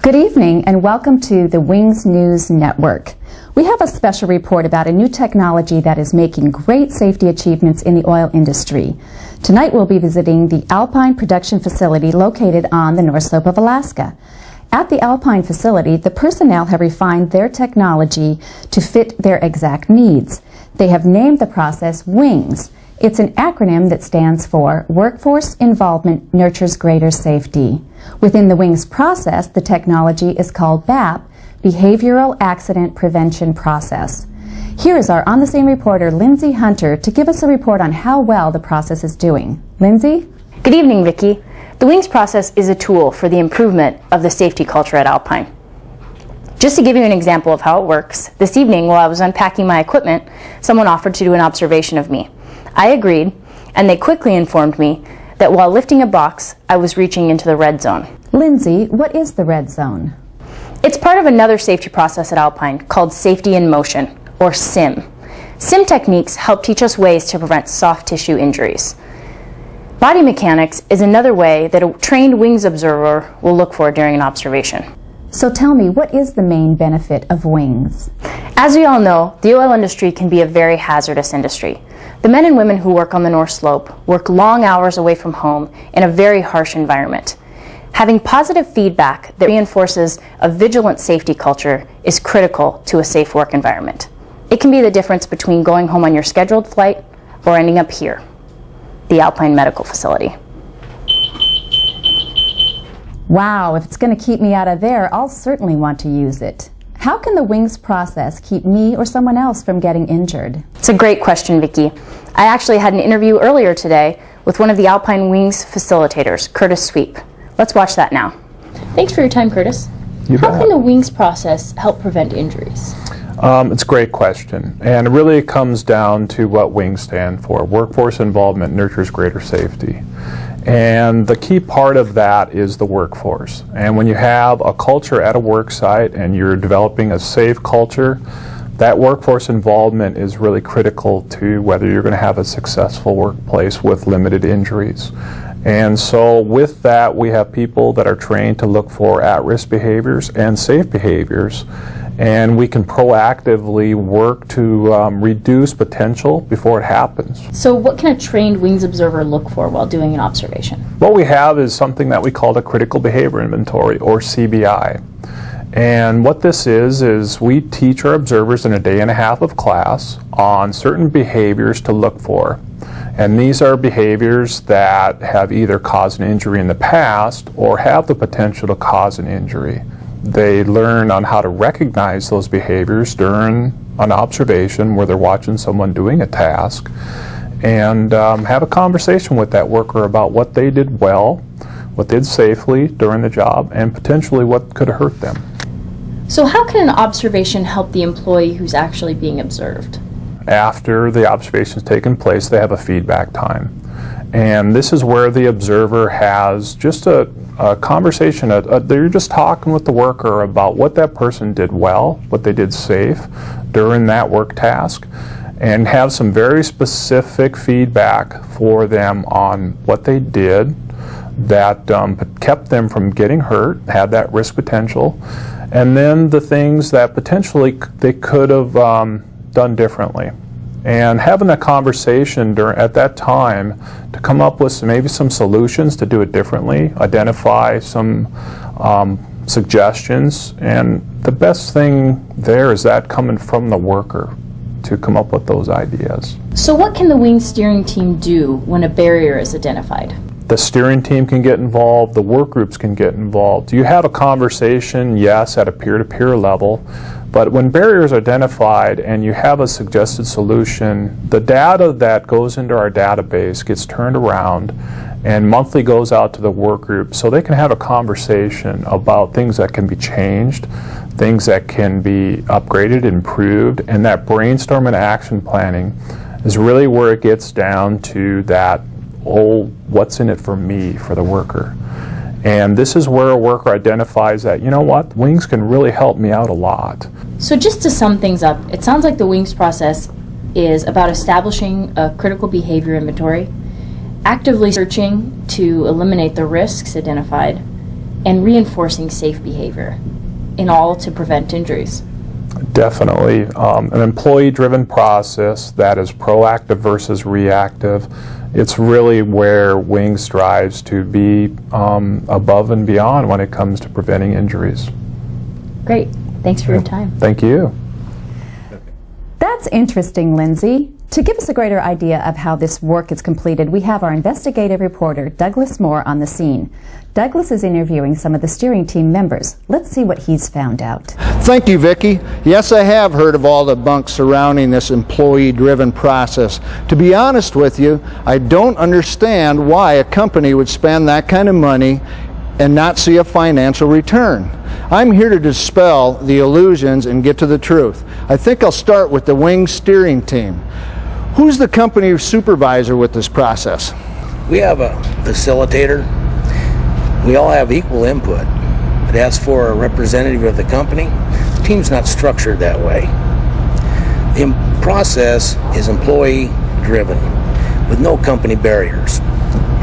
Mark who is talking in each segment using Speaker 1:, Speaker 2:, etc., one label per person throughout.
Speaker 1: Good evening and welcome to the Wings News Network. We have a special report about a new technology that is making great safety achievements in the oil industry. Tonight we'll be visiting the Alpine production facility located on the North Slope of Alaska. At the Alpine facility, the personnel have refined their technology to fit their exact needs. They have named the process WINGS. It's an acronym that stands for Workforce Involvement Nurtures Greater Safety. Within the WINGS process, the technology is called BAP, Behavioral Accident Prevention Process. Here is our on-the-scene reporter, Lindsay Hunter, to give us a report on how well the process is doing. Lindsay?
Speaker 2: Good evening, Vicki. The WINGS process is a tool for the improvement of the safety culture at Alpine. Just to give you an example of how it works, this evening while I was unpacking my equipment, someone offered to do an observation of me. I agreed, and they quickly informed me that while lifting a box, I was reaching into the red zone.
Speaker 1: Lindsay, what is the red zone?
Speaker 2: It's part of another safety process at Alpine called Safety in Motion, or SIM. SIM techniques help teach us ways to prevent soft tissue injuries. Body mechanics is another way that a trained WINGS observer will look for during an observation.
Speaker 1: So tell me, what is the main benefit of WINGS?
Speaker 2: As we all know, the oil industry can be a very hazardous industry. The men and women who work on the North Slope work long hours away from home in a very harsh environment. Having positive feedback that reinforces a vigilant safety culture is critical to a safe work environment. It can be the difference between going home on your scheduled flight or ending up here, the Alpine Medical Facility.
Speaker 1: Wow, if it's going to keep me out of there, I'll certainly want to use it. How can the WINGS process keep me or someone else from getting injured?
Speaker 2: It's a great question, Vicki. I actually had an interview earlier today with one of the Alpine Wings facilitators, Curtis Sweep. Let's watch that now.
Speaker 3: Thanks for your time, Curtis. How can the WINGS process help prevent injuries?
Speaker 4: It's a great question, and it really comes down to what WINGS stand for. Workforce Involvement Nurtures Greater Safety. And the key part of that is the workforce. And when you have a culture at a work site and you're developing a safe culture, that workforce involvement is really critical to whether you're going to have a successful workplace with limited injuries. And so with that, we have people that are trained to look for at-risk behaviors and safe behaviors. And we can proactively work to reduce potential before it happens.
Speaker 3: So what can a trained WINGS observer look for while doing an observation?
Speaker 4: What we have is something that we call a critical behavior inventory, or CBI. And what this is we teach our observers in a day and a half of class on certain behaviors to look for. And these are behaviors that have either caused an injury in the past or have the potential to cause an injury. They learn on how to recognize those behaviors during an observation where they're watching someone doing a task, and have a conversation with that worker about what they did well, what they did safely during the job, and potentially what could hurt them.
Speaker 3: So how can an observation help the employee who's actually being observed?
Speaker 4: After the observation has taken place, they have a feedback time. And this is where the observer has just a conversation. They're just talking with the worker about what that person did well, what they did safe during that work task, and have some very specific feedback for them on what they did that kept them from getting hurt, had that risk potential, and then the things that potentially they could have done differently. And having a conversation at that time to come up with maybe some solutions to do it differently, identify some suggestions, and the best thing there is that coming from the worker to come up with those ideas.
Speaker 3: So what can the WINGS steering team do when a barrier is identified?
Speaker 4: The steering team can get involved, the work groups can get involved. You have a conversation, yes, at a peer-to-peer level, but when barriers are identified and you have a suggested solution, the data that goes into our database gets turned around and monthly goes out to the work group so they can have a conversation about things that can be changed, things that can be upgraded, improved, and that brainstorm and action planning is really where it gets down to that what's in it for me, for the worker. And this is where a worker identifies that, you know what, WINGS can really help me out a lot.
Speaker 3: So just to sum things up, it sounds like the WINGS process is about establishing a critical behavior inventory, actively searching to eliminate the risks identified, and reinforcing safe behavior, in all to prevent injuries.
Speaker 4: Definitely. An employee-driven process that is proactive versus reactive. It's really where WINGS strives to be above and beyond when it comes to preventing injuries.
Speaker 3: Great. Thanks for your time.
Speaker 4: Thank you.
Speaker 1: That's interesting, Lindsay. To give us a greater idea of how this work is completed, we have our investigative reporter, Douglas Moore, on the scene. Douglas is interviewing some of the steering team members. Let's see what he's found out.
Speaker 5: Thank you, Vicki. Yes, I have heard of all the bunk surrounding this employee-driven process. To be honest with you, I don't understand why a company would spend that kind of money and not see a financial return. I'm here to dispel the illusions and get to the truth. I think I'll start with the WINGS steering team. Who's the company supervisor with this process?
Speaker 6: We have a facilitator. We all have equal input. It asks for a representative of the company. The team's not structured that way. The process is employee driven with no company barriers.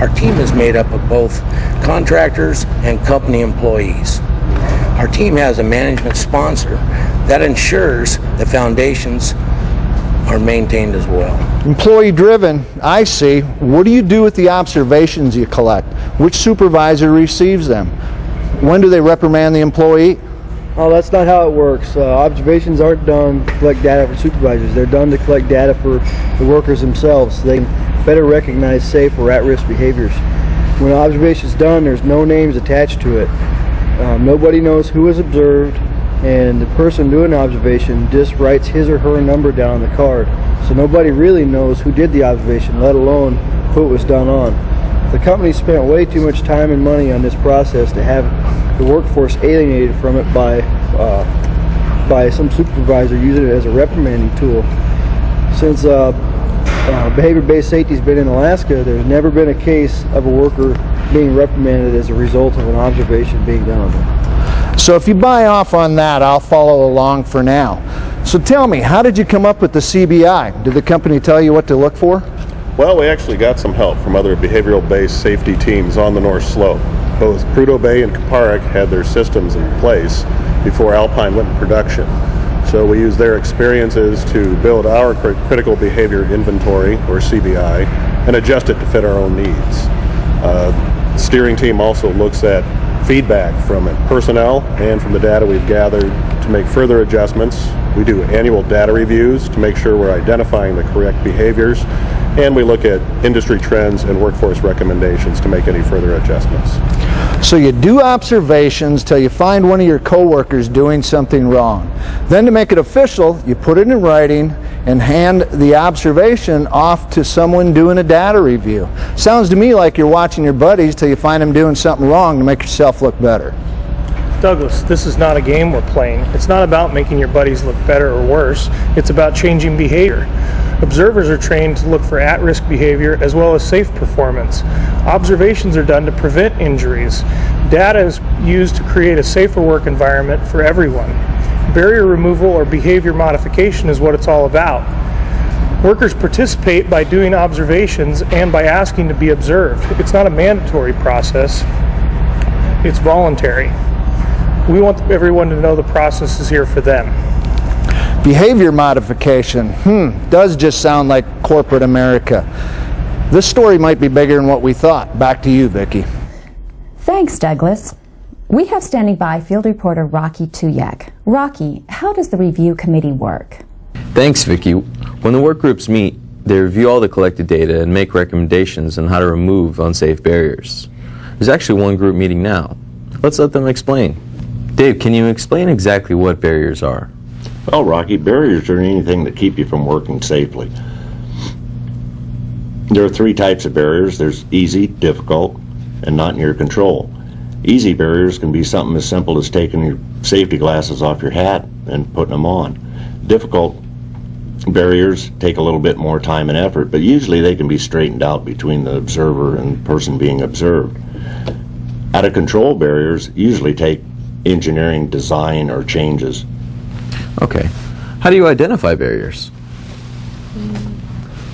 Speaker 6: Our team is made up of both contractors and company employees. Our team has a management sponsor that ensures the foundations are maintained as well.
Speaker 5: Employee driven, I see. What do you do with the observations you collect? Which supervisor receives them? When do they reprimand the employee?
Speaker 7: Oh, that's not how it works. Observations aren't done to collect data for supervisors. They're done to collect data for the workers themselves so they can better recognize safe or at-risk behaviors. When an observation is done, there's no names attached to it. Nobody knows who was observed, and the person doing the observation just writes his or her number down on the card. So nobody really knows who did the observation, let alone who it was done on. The company spent way too much time and money on this process to have the workforce alienated from it by some supervisor using it as a reprimanding tool. Since behavior-based safety has been in Alaska, there's never been a case of a worker being reprimanded as a result of an observation being done on them.
Speaker 5: So if you buy off on that, I'll follow along for now. So tell me, how did you come up with the CBI? Did the company tell you what to look for?
Speaker 8: Well, we actually got some help from other behavioral-based safety teams on the North Slope. Both Prudhoe Bay and Kuparuk had their systems in place before Alpine went in production. So we used their experiences to build our critical behavior inventory, or CBI, and adjust it to fit our own needs. The steering team also looks at feedback from personnel and from the data we've gathered to make further adjustments. We do annual data reviews to make sure we're identifying the correct behaviors, and we look at industry trends and workforce recommendations to make any further adjustments.
Speaker 5: So you do observations till you find one of your coworkers doing something wrong. Then to make it official, you put it in writing and hand the observation off to someone doing a data review. Sounds to me like you're watching your buddies till you find them doing something wrong to make yourself look better.
Speaker 9: Douglas, this is not a game we're playing. It's not about making your buddies look better or worse. It's about changing behavior. Observers are trained to look for at-risk behavior as well as safe performance. Observations are done to prevent injuries. Data is used to create a safer work environment for everyone. Barrier removal or behavior modification is what it's all about. Workers participate by doing observations and by asking to be observed. It's not a mandatory process. It's voluntary. We want everyone to know the process is here for them.
Speaker 5: Behavior modification, does just sound like corporate America. This story might be bigger than what we thought. Back to you, Vicki.
Speaker 1: Thanks, Douglas. We have standing by field reporter Rocky Tuyak. Rocky, how does the review committee work?
Speaker 10: Thanks, Vicki. When the work groups meet, they review all the collected data and make recommendations on how to remove unsafe barriers. There's actually one group meeting now. Let's let them explain. Dave, can you explain exactly what barriers are?
Speaker 11: Well, Rocky, barriers are anything that keep you from working safely. There are three types of barriers. There's easy, difficult, and not in your control. Easy barriers can be something as simple as taking your safety glasses off your hat and putting them on. Difficult barriers take a little bit more time and effort, but usually they can be straightened out between the observer and the person being observed. Out of control barriers usually take engineering design or changes.
Speaker 10: Okay. How do you identify barriers?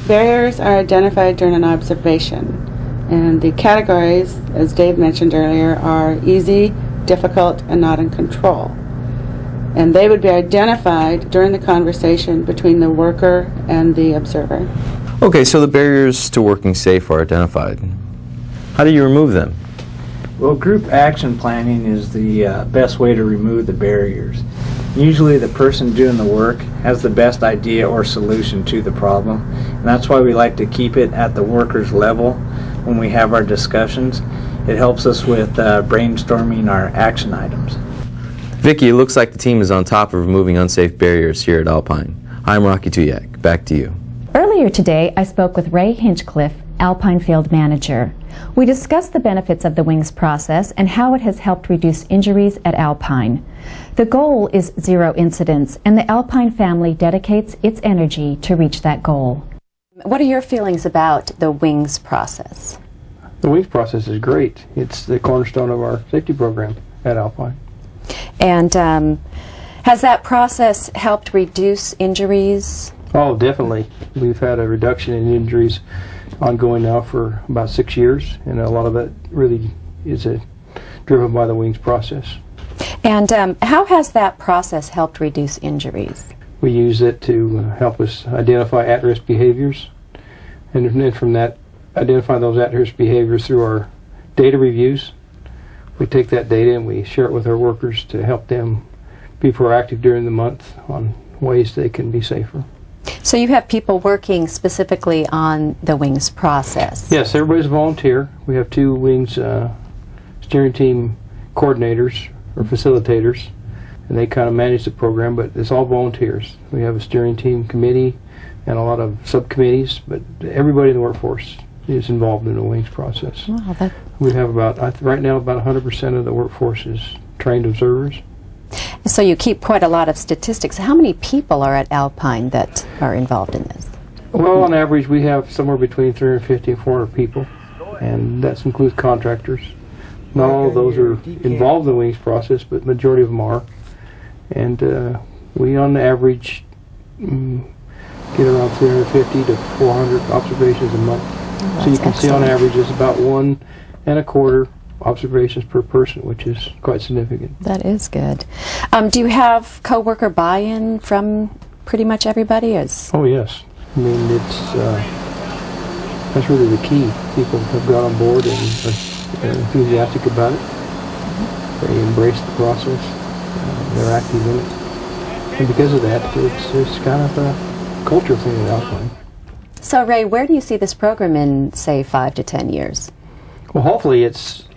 Speaker 12: Barriers are identified during an observation. And the categories, as Dave mentioned earlier, are easy, difficult, and not in control. And they would be identified during the conversation between the worker and the observer.
Speaker 10: Okay, so the barriers to working safe are identified. How do you remove them?
Speaker 13: Well, group action planning is the best way to remove the barriers. Usually the person doing the work has the best idea or solution to the problem, and that's why we like to keep it at the worker's level when we have our discussions. It helps us with brainstorming our action items.
Speaker 10: Vicki, it looks like the team is on top of removing unsafe barriers here at Alpine. I'm Rocky Tuyak. Back to you.
Speaker 1: Earlier today, I spoke with Ray Hinchcliffe, Alpine Field Manager. We discussed the benefits of the WINGS process and how it has helped reduce injuries at Alpine. The goal is 0 incidents, and the Alpine family dedicates its energy to reach that goal. What are your feelings about the WINGS process?
Speaker 14: The WINGS process is great. It's the cornerstone of our safety program at Alpine.
Speaker 1: And has that process helped reduce injuries?
Speaker 14: Oh, definitely. We've had a reduction in injuries ongoing now for about 6 years, and a lot of that really is driven by the WINGS process.
Speaker 1: And how has that process helped reduce injuries?
Speaker 14: We use it to help us identify at-risk behaviors, and then from that, identify those at-risk behaviors through our data reviews. We take that data and we share it with our workers to help them be proactive during the month on ways they can be safer.
Speaker 1: So you have people working specifically on the WINGS process?
Speaker 14: Yes, everybody's a volunteer. We have 2 WINGS steering team coordinators or facilitators, and they kind of manage the program, but it's all volunteers. We have a steering team committee and a lot of subcommittees, but everybody in the workforce is involved in the WINGS process.
Speaker 1: Wow,
Speaker 14: we have right now about 100% of the workforce is trained observers.
Speaker 1: So you keep quite a lot of statistics. How many people are at Alpine that are involved in this?
Speaker 14: Well, on average, we have somewhere between 350 and 400 people, and that includes contractors. Not all of those are involved in the WINGS process, but the majority of them are. And we, on average, get around 350 to 400 observations a month. So you can see on average it's about 1.25 observations per person, which is quite significant.
Speaker 1: That is good. Do you have coworker buy-in from pretty much everybody?
Speaker 14: Oh yes. I mean, that's really the key. People have got on board and are enthusiastic about it. They embrace the process. They're active in it. And because of that, it's kind of a culture thing at Alpine.
Speaker 1: So Ray, where do you see this program in, say, 5 to 10 years?
Speaker 14: Well, hopefully it's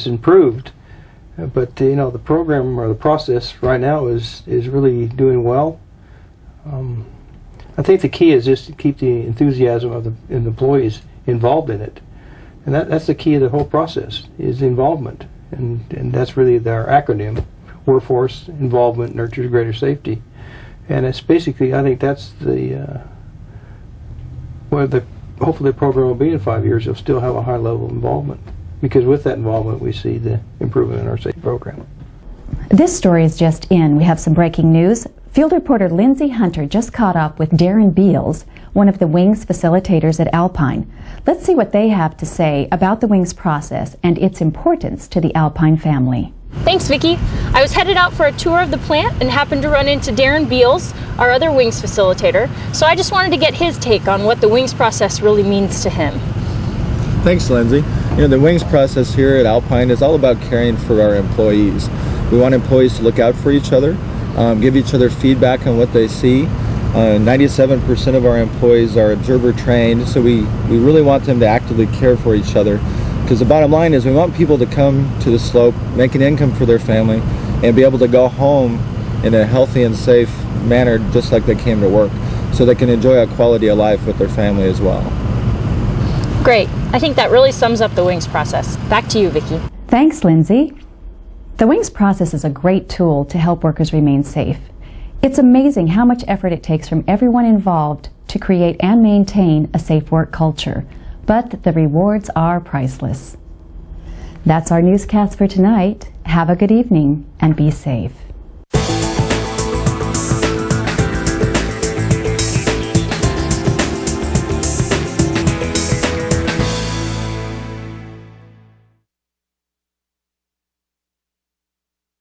Speaker 14: improved, but you know, the program or the process right now is really doing well. I think the key is just to keep the enthusiasm of the employees involved in it, and that's the key of the whole process is involvement, and that's really our acronym: Workforce Involvement Nurtures Greater Safety, and it's basically, I think that's the hopefully the program will be in 5 years. It'll still have a high level of involvement, because with that involvement we see the improvement in our safety program.
Speaker 1: This story is just in. We have some breaking news. Field reporter Lindsay Hunter just caught up with Darren Beals, one of the WINGS facilitators at Alpine. Let's see what they have to say about the WINGS process and its importance to the Alpine family.
Speaker 15: Thanks, Vicki. I was headed out for a tour of the plant and happened to run into Darren Beals, our other WINGS facilitator, so I just wanted to get his take on what the WINGS process really means to him.
Speaker 16: Thanks, Lindsay. You know, the WINGS process here at Alpine is all about caring for our employees. We want employees to look out for each other, give each other feedback on what they see. 97% of our employees are observer trained, so we really want them to actively care for each other. Because the bottom line is we want people to come to the slope, make an income for their family, and be able to go home in a healthy and safe manner just like they came to work, so they can enjoy a quality of life with their family as well.
Speaker 15: Great. I think that really sums up the WINGS process. Back to you, Vicki.
Speaker 1: Thanks, Lindsay. The WINGS process is a great tool to help workers remain safe. It's amazing how much effort it takes from everyone involved to create and maintain a safe work culture. But the rewards are priceless. That's our newscast for tonight. Have a good evening and be safe.